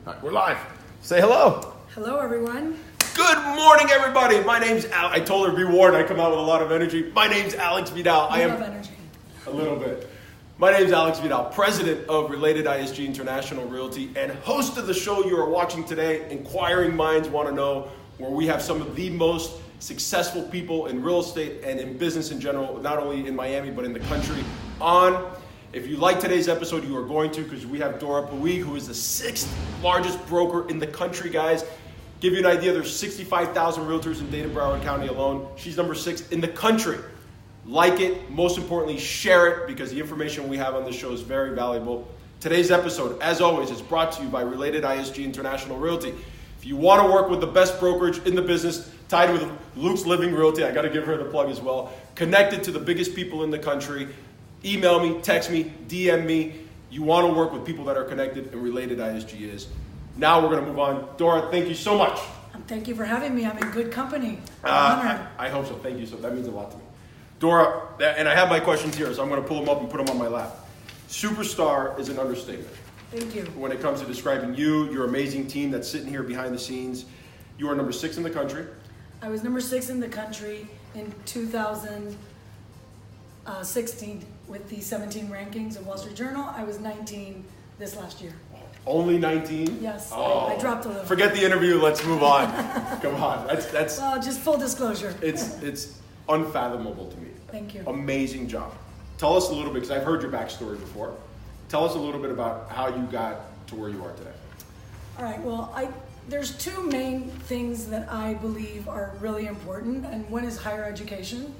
All right, we're live. Say hello. Hello, everyone. Good morning, everybody. My name's Al. I told her to be warned. I come out with a lot of energy. My name's Alex Vidal. I love energy. A little bit. My name's Alex Vidal, president of Related ISG International Realty and host of the show you are watching today, Inquiring Minds Want to Know, where we have some of the most successful people in real estate and in business in general, not only in Miami, but in the country on. If you like today's episode, you are going to, because we have Dora Puig, who is the 6th largest broker in the country, guys. Give you an idea, there's 65,000 realtors in Dade and Broward County alone. She's number 6 in the country. Like it, most importantly, share it, because the information we have on this show is very valuable. Today's episode, as always, is brought to you by Related ISG International Realty. If you want to work with the best brokerage in the business, tied with Luxe Living Realty, I got to give her the plug as well, connected to the biggest people in the country, email me, text me, DM me. You want to work with people that are connected, and Related ISG is. Now we're going to move on. Dora, thank you so much. Thank you for having me. I'm in good company. I'm honored. I hope so. Thank you. So that means a lot to me. Dora, and I have my questions here, so I'm going to pull them up and put them on my lap. Superstar is an understatement. Thank you. When it comes to describing you, your amazing team that's sitting here behind the scenes, you are number 6 in the country. I was number 6 in the country in 2016 with the 17 rankings of Wall Street Journal. I was 19 this last year. Only 19? Yes, Oh. I dropped a little. Forget the interview. Let's move on. Come on. That's. Well, just full disclosure. It's unfathomable to me. Thank you. Amazing job. Tell us a little bit, because I've heard your backstory before. Tell us a little bit about how you got to where you are today. All right. Well, there's 2 main things that I believe are really important, and one is higher education,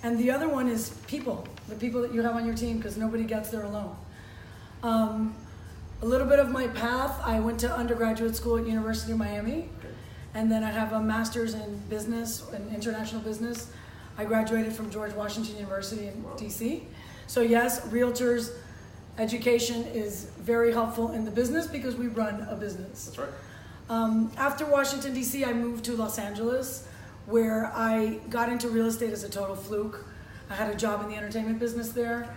and the other one is people, the people that you have on your team, because nobody gets there alone. A little bit of my path, I went to undergraduate school at University of Miami, and then I have a master's in business and international business. I graduated from George Washington University in DC. So yes, realtors education is very helpful in the business because we run a business. That's right. After Washington, D.C., I moved to Los Angeles, where I got into real estate as a total fluke. I had a job in the entertainment business there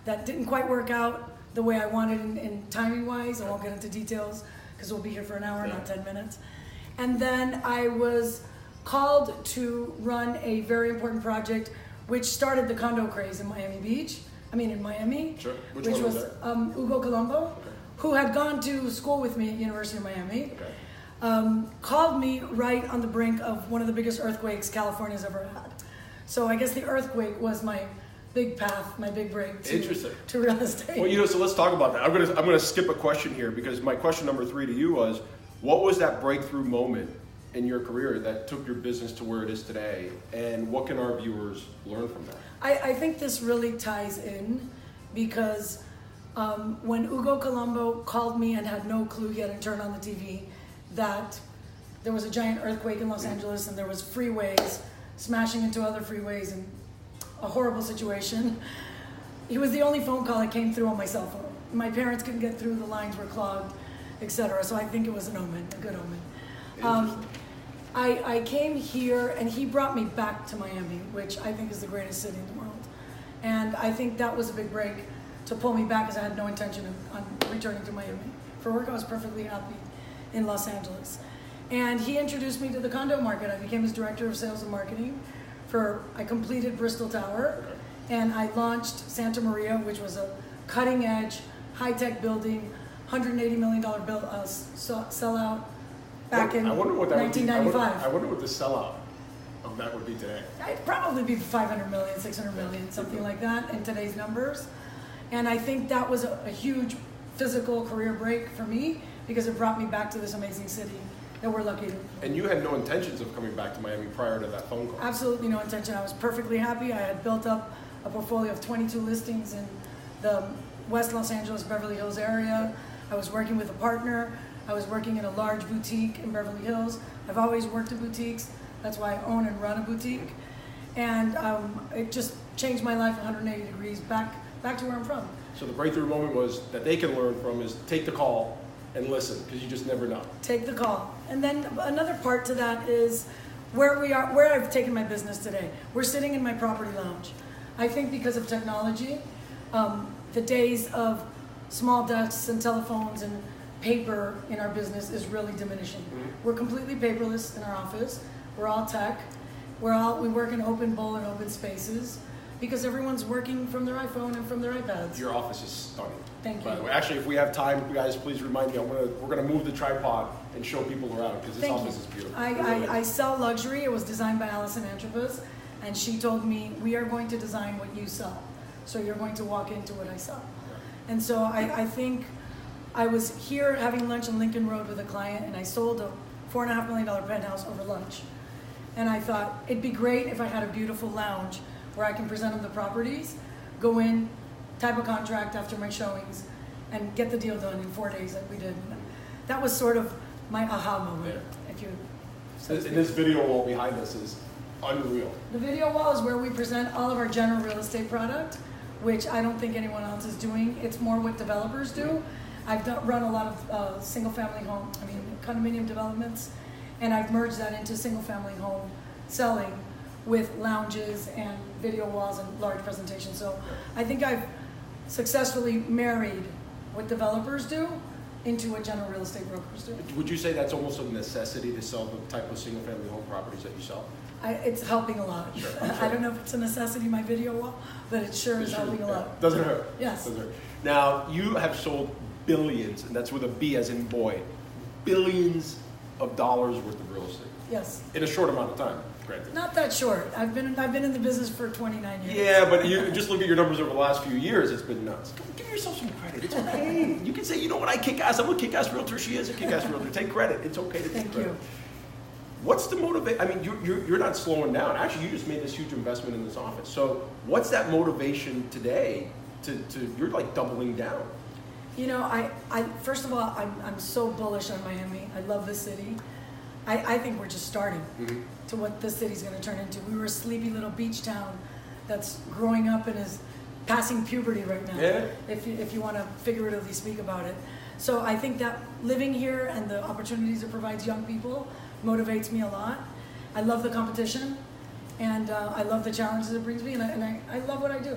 that didn't quite work out the way I wanted in timing-wise. I won't get into details because we'll be here for an hour, not 10 minutes. And then I was called to run a very important project which started the condo craze in Miami. Sure. Which was Ugo Colombo, who had gone to school with me at University of Miami. Called me right on the brink of one of the biggest earthquakes California's ever had. So I guess the earthquake was my big path, my big break to real estate. Well, so let's talk about that. I'm gonna skip a question here, because my question number 3 to you was, what was that breakthrough moment in your career that took your business to where it is today, and what can our viewers learn from that? I think this really ties in, because when Ugo Colombo called me and had no clue, he hadn't turned on the TV, that there was a giant earthquake in Los Angeles and there was freeways smashing into other freeways and a horrible situation. He was the only phone call that came through on my cell phone. My parents couldn't get through, the lines were clogged, etc. So I think it was an omen, a good omen. I came here and he brought me back to Miami, which I think is the greatest city in the world. And I think that was a big break to pull me back, because I had no intention of returning to Miami. For work, I was perfectly happy in Los Angeles. And he introduced me to the condo market. I became his director of sales and marketing. I completed Bristol Tower, and I launched Santa Maria, which was a cutting-edge, high-tech building, $180 million sellout back in 1995. I wonder what the sellout of that would be today. It'd probably be 500 million, 600 million, something like that in today's numbers. And I think that was a huge physical career break for me, because it brought me back to this amazing city that we're lucky to. And you had no intentions of coming back to Miami prior to that phone call? Absolutely no intention. I was perfectly happy. I had built up a portfolio of 22 listings in the West Los Angeles, Beverly Hills area. I was working with a partner. I was working in a large boutique in Beverly Hills. I've always worked in boutiques. That's why I own and run a boutique. And it just changed my life 180 degrees back to where I'm from. So the breakthrough moment was that they can learn from is take the call and listen, because you just never know. Take the call. And then another part to that is where I've taken my business today. We're sitting in my property lounge. I think because of technology, the days of small desks and telephones and paper in our business is really diminishing. We're completely paperless in our office. We're all tech. We work in open bowl and open spaces because everyone's working from their iPhone and from their iPads. Your office is stunning. Thank you. By the way, actually, if we have time, you guys, please remind me. We're gonna move the tripod and show people around because this office is beautiful. I sell luxury. It was designed by Alison Antropas, and she told me, we are going to design what you sell. So you're going to walk into what I sell. And so I think I was here having lunch on Lincoln Road with a client, and I sold a $4.5 million penthouse over lunch. And I thought it'd be great if I had a beautiful lounge where I can present them the properties, go in, type a contract after my showings, and get the deal done in 4 days like we did. That was sort of my aha moment. If you. And this video wall behind us is unreal. The video wall is where we present all of our general real estate product, which I don't think anyone else is doing. It's more what developers do. I've run a lot of condominium developments, and I've merged that into single family home selling with lounges and video walls and large presentations. So I think I've successfully married what developers do into what general real estate brokers do. Would you say that's almost a necessity to sell the type of single family home properties that you sell? It's helping a lot. Sure. I don't know if it's a necessity, my video wall, but it sure is helping a lot. Doesn't hurt. Yes. Doesn't hurt. Now, you have sold billions, and that's with a B as in boy, billions of dollars worth of real estate. Yes. In a short amount of time, granted. Not that short. I've been in the business for 29 years. Yeah, but you just look at your numbers over the last few years, it's been nuts. Give yourself some credit. It's okay. You can say, you know what, I kick ass. I'm a kick-ass realtor. She is a kick-ass realtor. Take credit. It's okay to take credit. Thank you. What's the motivation? I mean, you're not slowing down. Actually, you just made this huge investment in this office. So what's that motivation today to you're like doubling down? You know, I first of all, I'm so bullish on Miami. I love the city. I think we're just starting to what this city's going to turn into. We were a sleepy little beach town that's growing up and is passing puberty right now. Yeah. If you want to figuratively speak about it. So I think that living here and the opportunities it provides young people motivates me a lot. I love the competition, and I love the challenges it brings me, and I love what I do.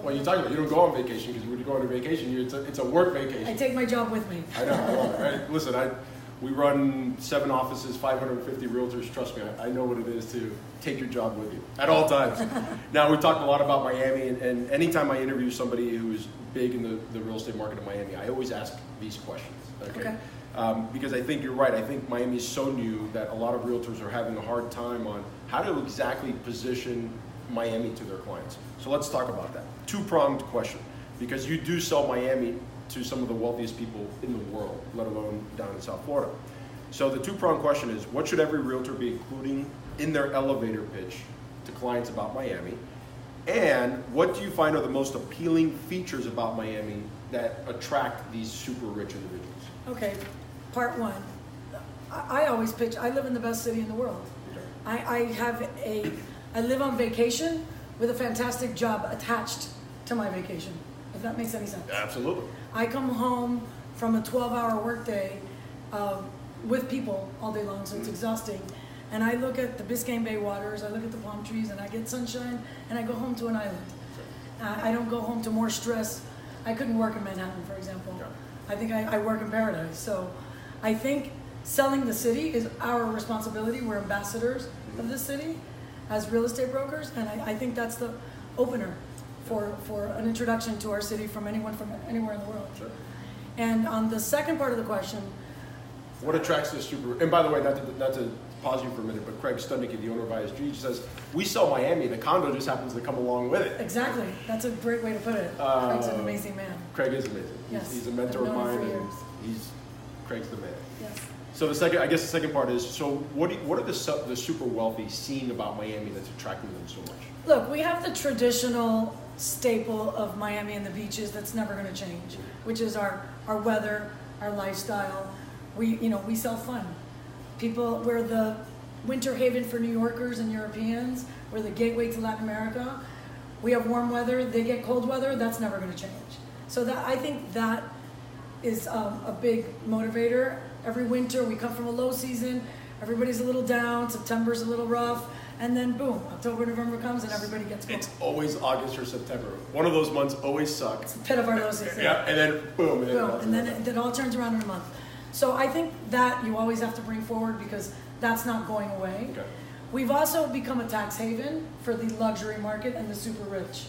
Well, you're talking about you don't go on vacation because when you go on a vacation, it's a work vacation. I take my job with me. I know. I love it. Right? Listen, we run 7 offices, 550 realtors. Trust me, I know what it is to take your job with you at all times. Now, we've talked a lot about Miami, and anytime I interview somebody who's big in the real estate market in Miami, I always ask these questions. Okay. Because I think you're right. I think Miami is so new that a lot of realtors are having a hard time on how to exactly position Miami to their clients. So let's talk about that. Two-pronged question, because you do sell Miami to some of the wealthiest people in the world, let alone down in South Florida. So the two-pronged question is, what should every realtor be including in their elevator pitch to clients about Miami? And what do you find are the most appealing features about Miami that attract these super rich individuals? Okay, part one. I always pitch, I live in the best city in the world. Okay. I live on vacation with a fantastic job attached to my vacation, if that makes any sense. Absolutely. I come home from a 12-hour workday with people all day long, so it's exhausting. And I look at the Biscayne Bay waters, I look at the palm trees, and I get sunshine, and I go home to an island. I don't go home to more stress. I couldn't work in Manhattan, for example. Yeah. I think I work in paradise. So I think selling the city is our responsibility. We're ambassadors of the city as real estate brokers, and I think that's the opener for an introduction to our city from anyone from anywhere in the world. Sure. And on the second part of the question, what attracts this super? And by the way, not to pause you for a minute, but Craig Studnicki, the owner of ISG, says we sell Miami. The condo just happens to come along with it. exactly, that's a great way to put it. Craig's an amazing man. Craig is amazing. Yes. He's a mentor of I've known him mine. for And years. Craig's the man. Yes. So the second part is, so what are the super wealthy seeing about Miami that's attracting them so much? Look, we have the traditional staple of Miami and the beaches that's never going to change, which is our weather, our lifestyle. We sell fun. We're the winter haven for New Yorkers and Europeans. We're the gateway to Latin America. We have warm weather. They get cold weather. That's never going to change. So I think that is a big motivator. Every winter we come from a low season. Everybody's a little down. September's a little rough. And then boom, October, November comes and everybody gets going. It's always August or September. One of those months always sucks. It's a pit of our noses. Yeah, and then boom. And then it all turns around in a month. So I think that you always have to bring forward because that's not going away. Okay. We've also become a tax haven for the luxury market and the super rich.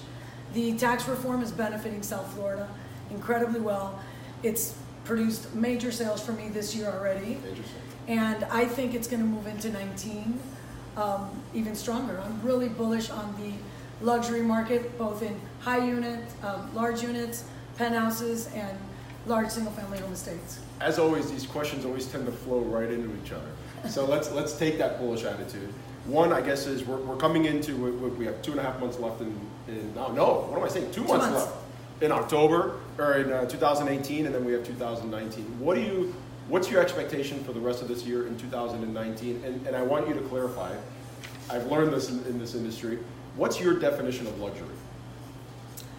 The tax reform is benefiting South Florida incredibly well. It's produced major sales for me this year already. Interesting. And I think it's going to move into 19 even stronger. I'm really bullish on the luxury market, both in high unit, large units, penthouses, and large single-family home estates. As always, these questions always tend to flow right into each other. So let's take that bullish attitude. One, I guess, is we're coming into, we have 2.5 months left what am I saying? 2 months left in October, or in 2018, and then we have 2019. What's your expectation for the rest of this year in 2019? And I want you to clarify, I've learned this in this industry, what's your definition of luxury?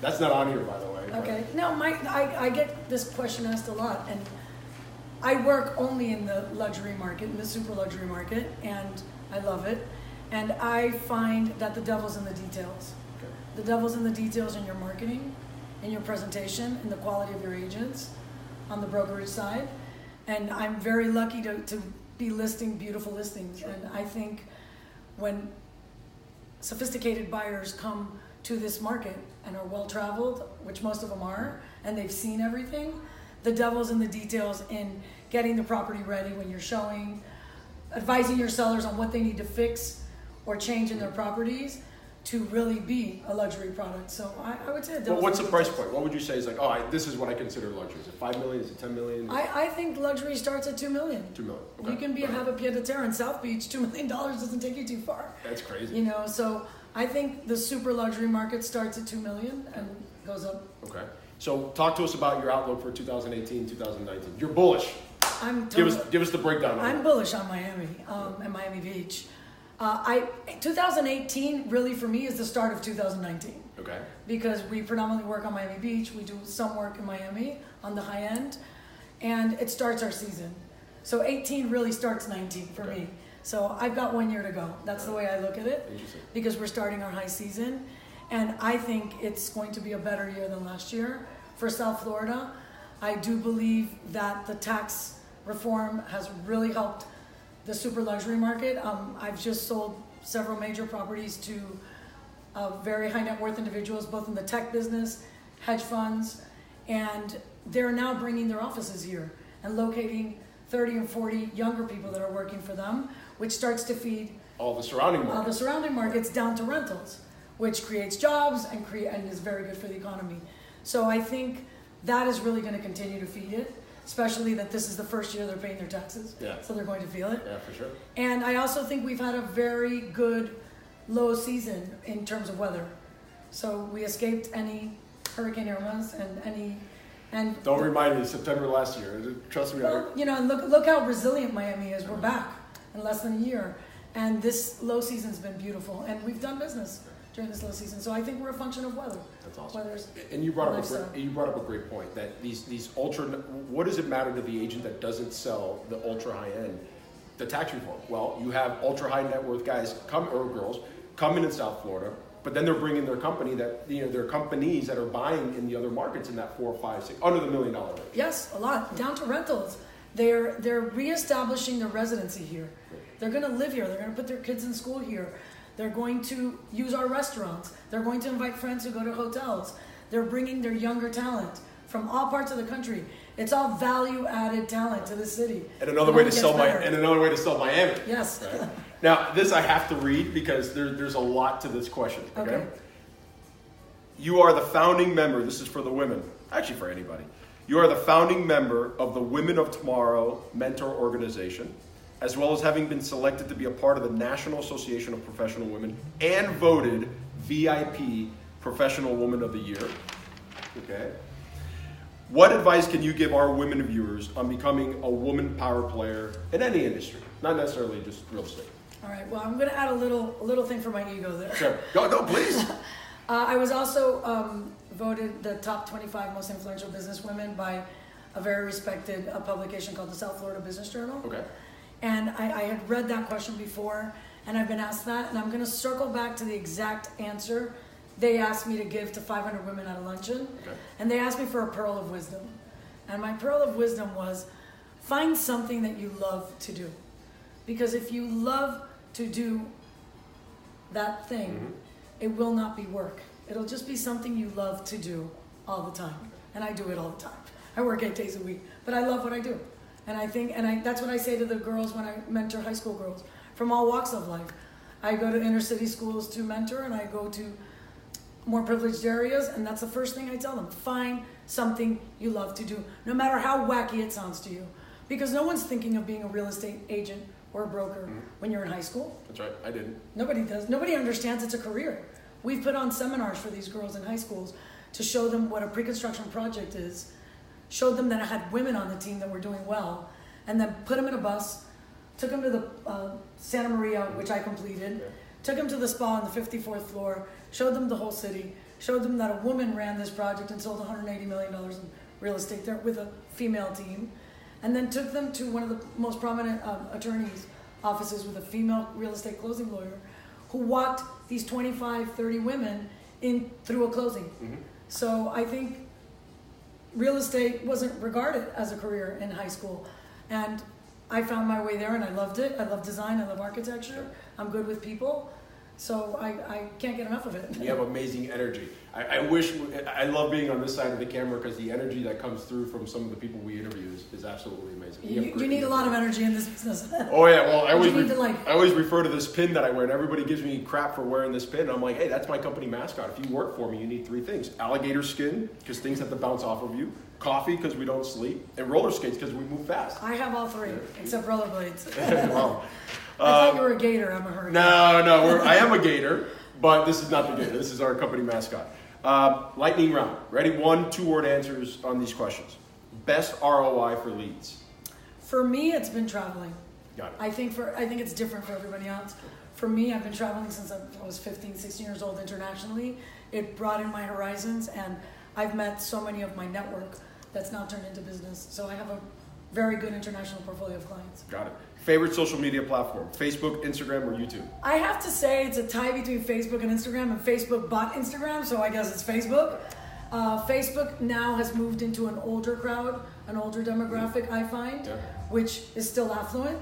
That's not on here, by the way. Okay, no, I get this question asked a lot, and I work only in the luxury market, in the super luxury market, and I love it. And I find that the devil's in the details. Okay. The devil's in the details in your marketing, in your presentation, in the quality of your agents, on the brokerage side. And I'm very lucky to be listing beautiful listings. And I think when sophisticated buyers come to this market and are well-traveled, which most of them are, and they've seen everything, the devil's in the details in getting the property ready when you're showing, advising your sellers on what they need to fix or change in their properties to really be a luxury product. So I would say the devil's Well, what's in the price point? What would you say is like, this is what I consider luxury? Is it 5 million? Is it 10 million? I think luxury starts at $2 million. 2 million. Okay. You can have a pied-à-terre in South Beach. $2 million doesn't take you too far. That's crazy. You know, so I think the super luxury market starts at $2 million and goes up. Okay. So talk to us about your outlook for 2018, 2019. You're bullish. Give us the breakdown. I'm bullish on Miami and Miami Beach. 2018 really for me is the start of 2019. Okay. Because we predominantly work on Miami Beach. We do some work in Miami on the high end, and it starts our season. So 18 really starts 19 for me. So I've got 1 year to go. That's the way I look at it. Because we're starting our high season, and I think it's going to be a better year than last year for South Florida. I do believe that the tax reform has really helped the super luxury market. I've just sold several major properties to very high net worth individuals, both in the tech business, hedge funds, and they're now bringing their offices here and locating 30 and 40 younger people that are working for them, which starts to feed all the surrounding markets down to rentals, which creates jobs and is very good for the economy. So I think that is really going to continue to feed it, especially that this is the first year they're paying their taxes. Yeah. So they're going to feel it. Yeah, for sure. And I also think we've had a very good low season in terms of weather. So we escaped any Hurricane Irmas and don't remind me, September last year. Trust me. Well, and look how resilient Miami is. We're back in less than a year. And this low season's been beautiful. And we've done business during this low season. So I think we're a function of weather. That's awesome. And you brought up a great point that these ultra, what does it matter to the agent that doesn't sell the ultra high end? The tax reform. Well, you have ultra high net worth guys or girls coming in South Florida, but then they're bringing their company their companies that are buying in the other markets in that 4, 5, 6 under the $1 million range. Yes, a lot down to rentals. They're reestablishing their residency here. They're going to live here. They're going to put their kids in school here. They're going to use our restaurants. They're going to invite friends who go to hotels. They're bringing their younger talent from all parts of the country. It's all value-added talent to the city. And another way to sell Miami. Yes. Right? Now, this I have to read because there's a lot to this question. Okay. You are the founding member. This is for the women. Actually, for anybody. You are the founding member of the Women of Tomorrow Mentor Organization, as well as having been selected to be a part of the National Association of Professional Women and voted VIP Professional Woman of the Year. Okay. What advice can you give our women viewers on becoming a woman power player in any industry, not necessarily just real estate? All right. Well, I'm going to add a little thing for my ego there. Sure. No, please. I was also voted the top 25 most influential businesswomen by a very respected publication called the South Florida Business Journal. Okay. And I had read that question before, and I've been asked that, and I'm going to circle back to the exact answer they asked me to give to 500 women at a luncheon. Okay. And they asked me for a pearl of wisdom. And my pearl of wisdom was, find something that you love to do. Because if you love to do that thing, it will not be work. It'll just be something you love to do all the time. And I do it all the time. I work 8 days a week, but I love what I do. And I think, that's what I say to the girls when I mentor high school girls from all walks of life. I go to inner city schools to mentor, and I go to more privileged areas, and that's the first thing I tell them. Find something you love to do, no matter how wacky it sounds to you. Because no one's thinking of being a real estate agent or a broker when you're in high school. That's right, I didn't. Nobody does. Nobody understands it's a career. We've put on seminars for these girls in high schools to show them what a pre-construction project is, showed them that I had women on the team that were doing well, and then put them in a bus, took them to the Santa Maria, which I completed, took them to the spa on the 54th floor, showed them the whole city, showed them that a woman ran this project and sold $180 million in real estate there with a female team, and then took them to one of the most prominent attorneys' offices with a female real estate closing lawyer who walked these 25, 30 women in through a closing. So I think real estate wasn't regarded as a career in high school. And I found my way there and I loved it. I love design, I love architecture. I'm good with people. So I can't get enough of it. You have amazing energy. I love being on this side of the camera because the energy that comes through from some of the people we interview is absolutely amazing. You need a lot of energy in this business. Oh yeah, well I always refer to this pin that I wear, and everybody gives me crap for wearing this pin. I'm like, hey, that's my company mascot. If you work for me, you need 3 things: alligator skin, because things have to bounce off of you; coffee, because we don't sleep; and roller skates, because we move fast. I have all 3, except rollerblades. Wow. I thought you were a gator. I'm a hurricane. No, I am a gator, but this is not the gator. This is our company mascot. Lightning round. Ready? 1 2-word answers on these questions. Best ROI for leads. For me, it's been traveling. Got it. I think it's different for everybody else. For me, I've been traveling since I was 15, 16 years old internationally. It broadened my horizons, and I've met so many of my network that's now turned into business. So I have a very good international portfolio of clients. Got it. Favorite social media platform? Facebook, Instagram, or YouTube? I have to say it's a tie between Facebook and Instagram, and Facebook bought Instagram, so I guess it's Facebook. Facebook now has moved into an older crowd, an older demographic, I find, which is still affluent.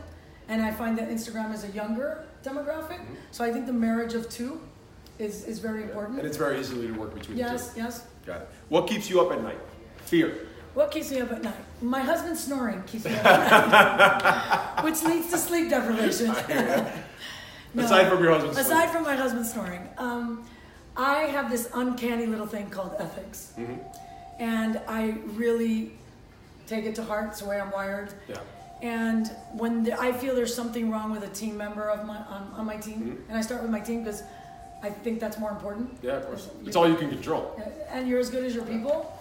And I find that Instagram is a younger demographic. So I think the marriage of 2 is very important. And it's very easily to work between the 2. Yes. Got it. What keeps you up at night? Fear. What keeps me up at night? My husband snoring keeps me up at night, which leads to sleep deprivation. No, aside from your husband aside snoring. from my husband snoring, I have this uncanny little thing called ethics, and I really take it to heart. It's the way I'm wired. Yeah. And when I feel there's something wrong with a team member of on my team, and I start with my team because I think that's more important. Yeah, of course. It's all you can control. And you're as good as your people.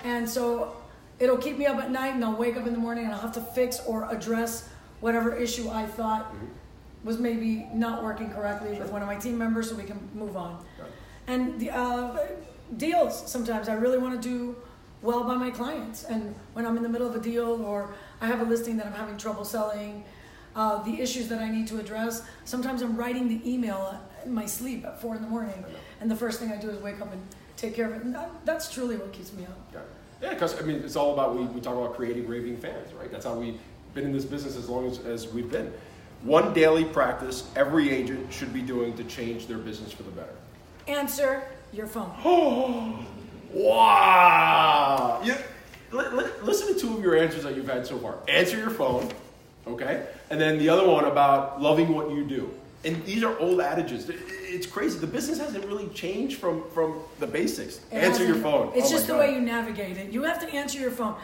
And so it'll keep me up at night, and I'll wake up in the morning and I'll have to fix or address whatever issue I thought was maybe not working correctly with one of my team members so we can move on. And the deals, sometimes I really want to do well by my clients. And when I'm in the middle of a deal or I have a listing that I'm having trouble selling, the issues that I need to address, sometimes I'm writing the email in my sleep at 4 a.m. And the first thing I do is wake up and take care of it. And that's truly what keeps me up. Yeah, because I mean, it's all about, we talk about creating raving fans, right? That's how we've been in this business as long as we've been. One daily practice every agent should be doing to change their business for the better. Answer your phone. Wow! Listen to 2 of your answers that you've had so far. Answer your phone, okay? And then the other one about loving what you do. And these are old adages. It's crazy. The business hasn't really changed from the basics. Answer your phone. It's just the way you navigate it. You have to answer your phone.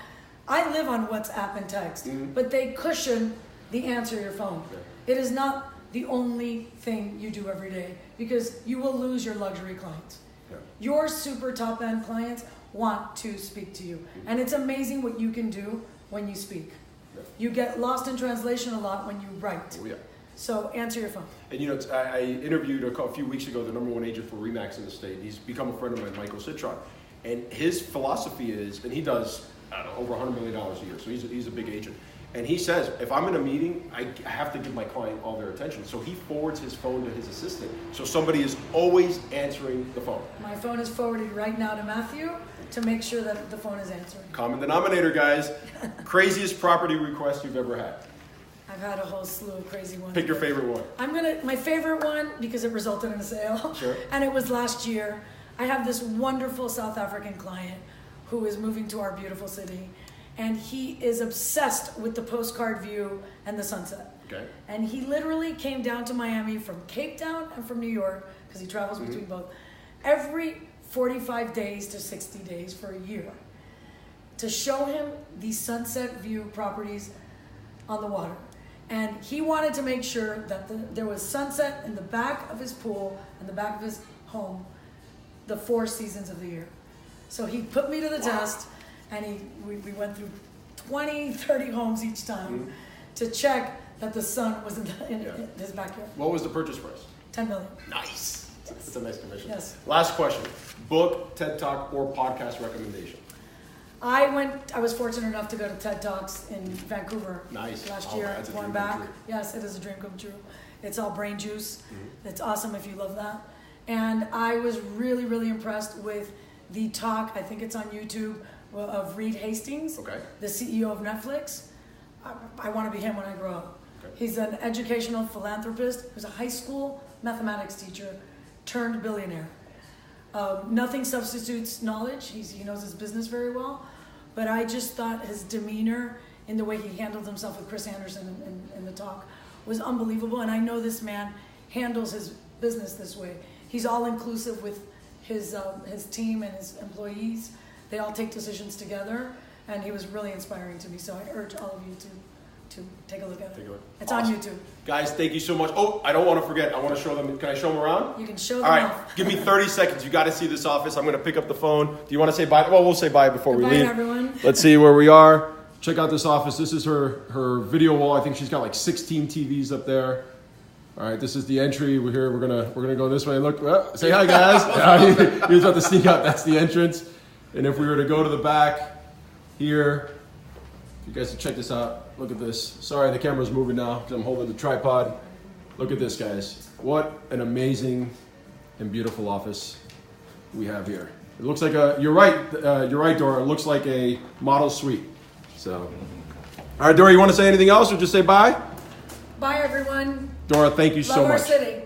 I live on WhatsApp and text, but they cushion the answer your phone. It is not the only thing you do every day because you will lose your luxury clients. Your super top-end clients want to speak to you. And it's amazing what you can do when you speak. You get lost in translation a lot when you write. Oh, yeah. So answer your phone. And you know, I interviewed a few weeks ago the #1 agent for RE/MAX in the state. He's become a friend of mine, Michael Citron. And his philosophy is, and he does over $100 million a year, so he's a big agent. And he says, if I'm in a meeting, I have to give my client all their attention. So he forwards his phone to his assistant. So somebody is always answering the phone. My phone is forwarded right now to Matthew to make sure that the phone is answering. Common denominator, guys. Craziest property request you've ever had. I've had a whole slew of crazy ones. Pick your favorite one. My favorite one, because it resulted in a sale. Sure. And it was last year. I have this wonderful South African client who is moving to our beautiful city. And he is obsessed with the postcard view and the sunset. Okay. And he literally came down to Miami from Cape Town and from New York, because he travels between both, every 45 days to 60 days for a year, to show him the sunset view properties on the water. And he wanted to make sure that there was sunset in the back of his pool and the back of his home the 4 seasons of the year. So he put me to the test, and we went through 20, 30 homes each time to check that the sun was in his backyard. What was the purchase price? $10 million. Nice. That's a nice commission. Yes. Last question. Book, TED Talk, or podcast recommendation? I was fortunate enough to go to TED Talks in Vancouver last year. That's a Going dream back. come true. Yes, it is a dream come true. It's all brain juice. It's awesome if you love that. And I was really, really impressed with the talk, I think it's on YouTube, of Reed Hastings, the CEO of Netflix. I want to be him when I grow up. Okay. He's an educational philanthropist who's a high school mathematics teacher turned billionaire. Nothing substitutes knowledge. He knows his business very well. But I just thought his demeanor in the way he handled himself with Chris Anderson in the talk was unbelievable. And I know this man handles his business this way. He's all inclusive with his team and his employees. They all take decisions together. And he was really inspiring to me. So I urge all of you to take a look at it. It's awesome. On YouTube. Guys, thank you so much. Oh, I don't want to forget. I want to show them. Can I show them around? You can show them All right, off. give me 30 seconds. You got to see this office. I'm going to pick up the phone. Do you want to say bye? Well, we'll say bye before Goodbye, we leave. Everyone. Let's see where we are. Check out this office. This is her video wall. I think she's got like 16 TVs up there. All right, this is the entry. We're here. We're gonna go this way. Look, say hi, guys. He was about to sneak out. That's the entrance. And if we were to go to the back here, you guys can check this out. Look at this. Sorry, the camera's moving now because I'm holding the tripod. Look at this, guys. What an amazing and beautiful office we have here. It looks like you're right, Dora. It looks like a model suite. So, all right, Dora, you want to say anything else or just say bye? Bye, everyone. Dora, thank you so much. Love our city.